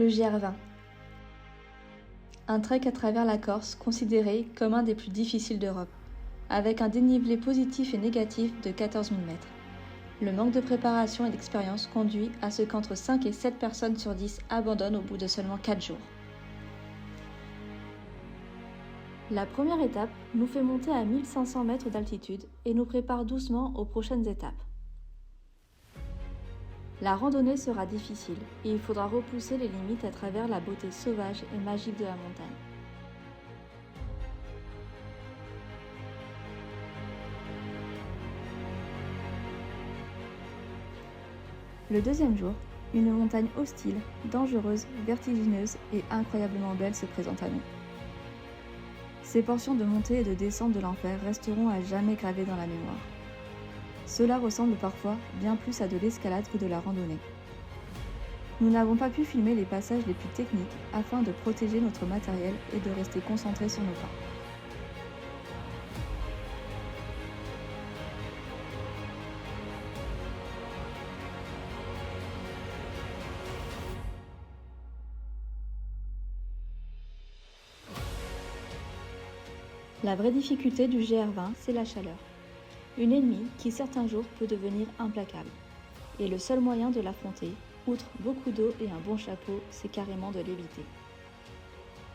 Le GR20. Un trek à travers la Corse considéré comme un des plus difficiles d'Europe, avec un dénivelé positif et négatif de 14 000 mètres. Le manque de préparation et d'expérience conduit à ce qu'entre 5 et 7 personnes sur 10 abandonnent au bout de seulement 4 jours. La première étape nous fait monter à 1500 mètres d'altitude et nous prépare doucement aux prochaines étapes. La randonnée sera difficile et il faudra repousser les limites à travers la beauté sauvage et magique de la montagne. Le deuxième jour, une montagne hostile, dangereuse, vertigineuse et incroyablement belle se présente à nous. Ces portions de montée et de descente de l'enfer resteront à jamais gravées dans la mémoire. Cela ressemble parfois bien plus à de l'escalade que de la randonnée. Nous n'avons pas pu filmer les passages les plus techniques afin de protéger notre matériel et de rester concentrés sur nos pas. La vraie difficulté du GR20, c'est la chaleur. Une ennemie qui certains jours peut devenir implacable. Et le seul moyen de l'affronter, outre beaucoup d'eau et un bon chapeau, c'est carrément de l'éviter.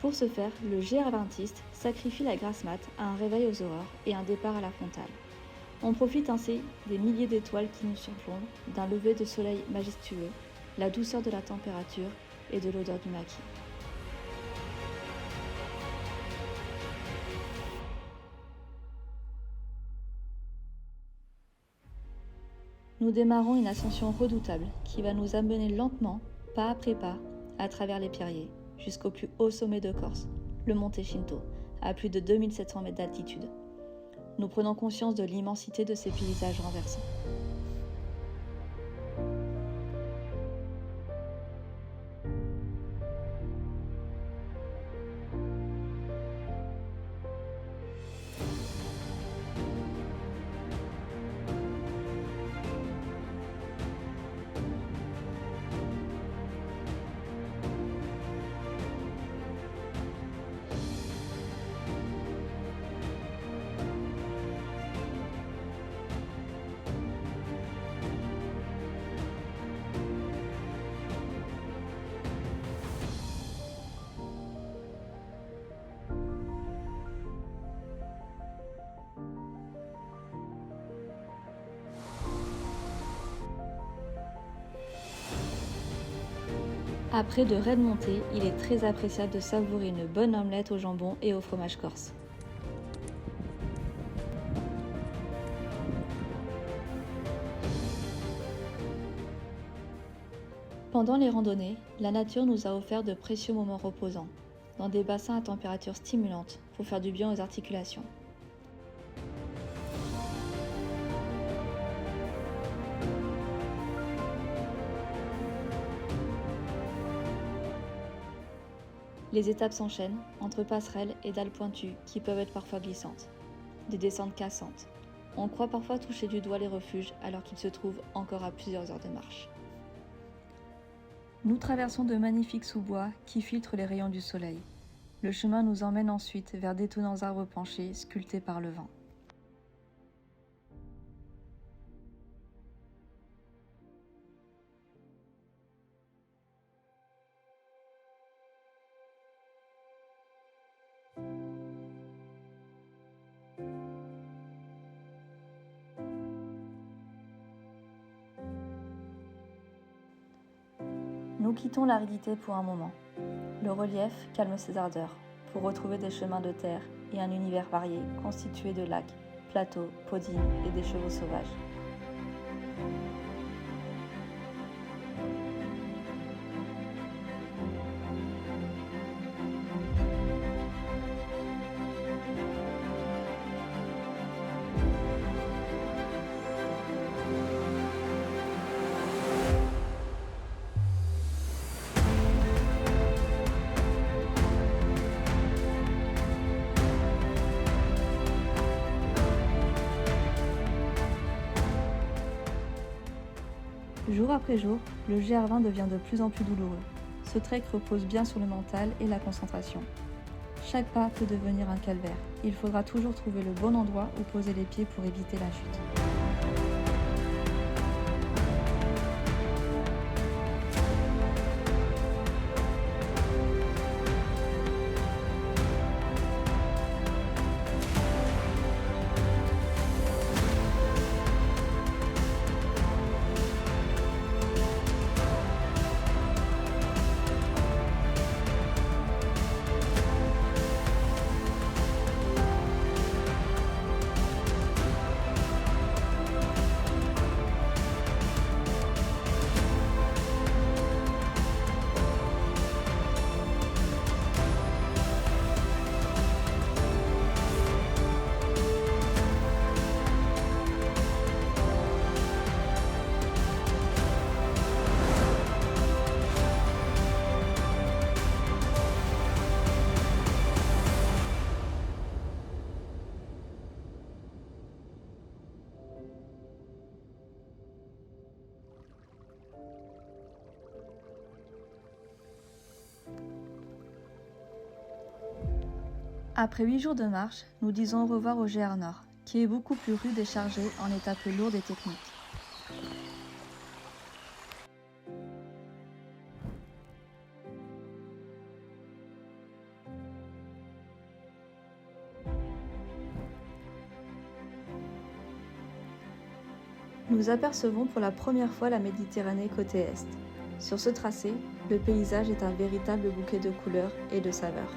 Pour ce faire, le GR20iste sacrifie la grasse mat à un réveil aux aurores et un départ à la frontale. On profite ainsi des milliers d'étoiles qui nous surplombent, d'un lever de soleil majestueux, la douceur de la température et de l'odeur du maquis. Nous démarrons une ascension redoutable qui va nous amener lentement, pas après pas, à travers les pierriers, jusqu'au plus haut sommet de Corse, le Monte Cinto, à plus de 2700 mètres d'altitude. Nous prenons conscience de l'immensité de ces paysages renversants. Après de raides montées, il est très appréciable de savourer une bonne omelette au jambon et au fromage corse. Pendant les randonnées, la nature nous a offert de précieux moments reposants, dans des bassins à température stimulante pour faire du bien aux articulations. Les étapes s'enchaînent entre passerelles et dalles pointues qui peuvent être parfois glissantes. Des descentes cassantes. On croit parfois toucher du doigt les refuges alors qu'ils se trouvent encore à plusieurs heures de marche. Nous traversons de magnifiques sous-bois qui filtrent les rayons du soleil. Le chemin nous emmène ensuite vers d'étonnants arbres penchés sculptés par le vent. Nous quittons l'aridité pour un moment. Le relief calme ses ardeurs pour retrouver des chemins de terre et un univers varié constitué de lacs, plateaux, podines et des chevaux sauvages. Jour après jour, le GR20 devient de plus en plus douloureux. ce trek repose bien sur le mental et la concentration. Chaque pas peut devenir un calvaire. Il faudra toujours trouver le bon endroit où poser les pieds pour éviter la chute. Après 8 jours de marche, nous disons au revoir au GR Nord, qui est beaucoup plus rude et chargé en étapes lourdes et techniques. Nous apercevons pour la première fois la Méditerranée côté est. Sur ce tracé, le paysage est un véritable bouquet de couleurs et de saveurs.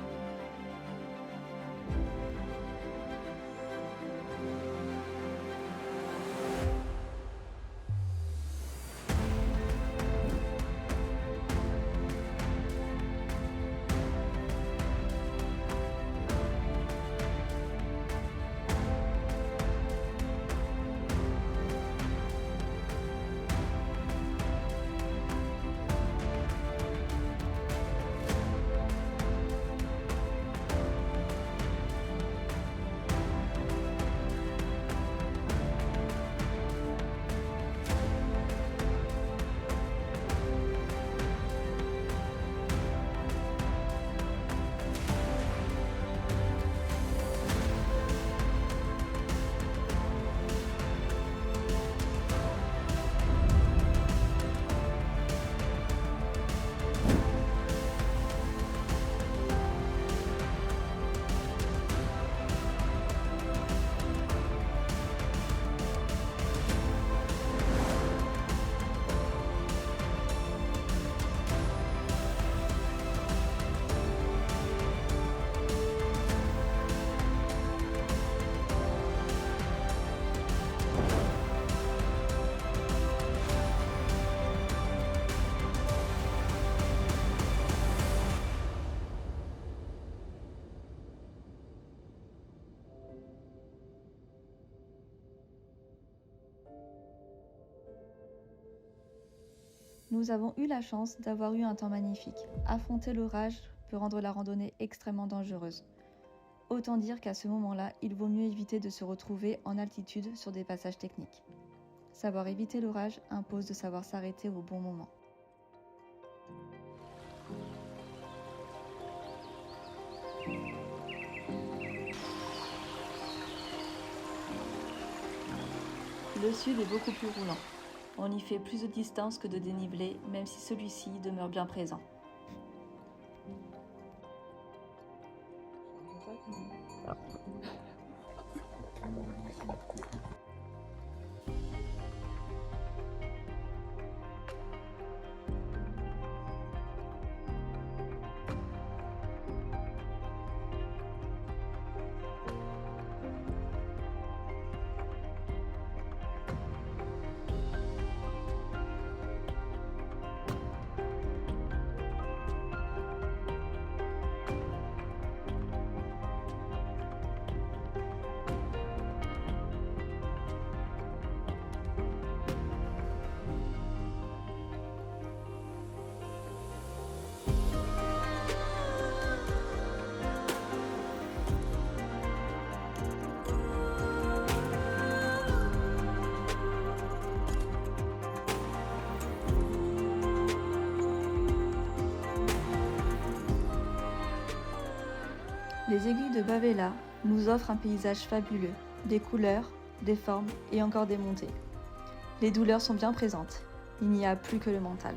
Nous avons eu la chance d'avoir eu un temps magnifique. Affronter l'orage peut rendre la randonnée extrêmement dangereuse. Autant dire qu'à ce moment-là, il vaut mieux éviter de se retrouver en altitude sur des passages techniques. Savoir éviter l'orage impose de savoir s'arrêter au bon moment. Le sud est beaucoup plus roulant. On y fait plus de distance que de dénivelé, même si celui-ci demeure bien présent. Les aiguilles de Bavella nous offrent un paysage fabuleux, des couleurs, des formes et encore des montées. Les douleurs sont bien présentes, il n'y a plus que le mental.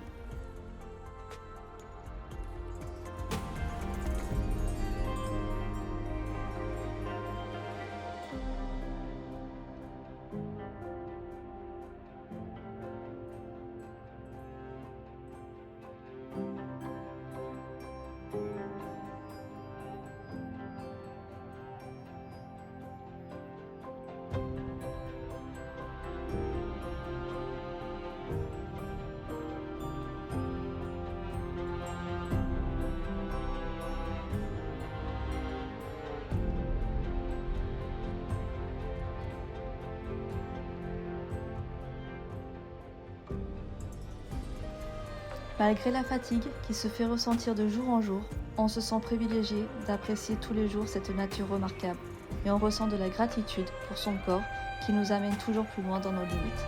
Malgré la fatigue qui se fait ressentir de jour en jour, on se sent privilégié d'apprécier tous les jours cette nature remarquable et on ressent de la gratitude pour son corps qui nous amène toujours plus loin dans nos limites.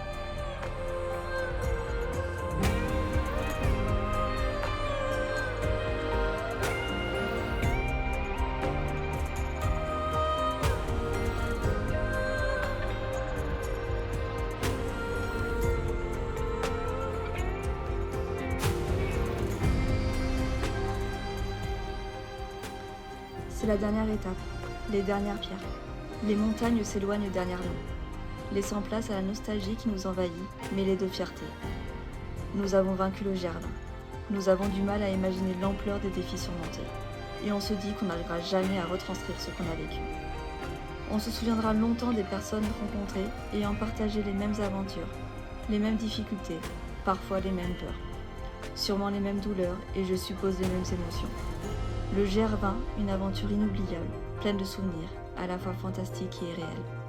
C'est la dernière étape, les dernières pierres. Les montagnes s'éloignent derrière nous, laissant place à la nostalgie qui nous envahit, mêlée de fierté. Nous avons vaincu le Ger20. Nous avons du mal à imaginer l'ampleur des défis surmontés. Et on se dit qu'on n'arrivera jamais à retranscrire ce qu'on a vécu. On se souviendra longtemps des personnes rencontrées ayant partagé les mêmes aventures, les mêmes difficultés, parfois les mêmes peurs. Sûrement les mêmes douleurs et je suppose les mêmes émotions. Le Ger20, une aventure inoubliable, pleine de souvenirs, à la fois fantastiques et réels.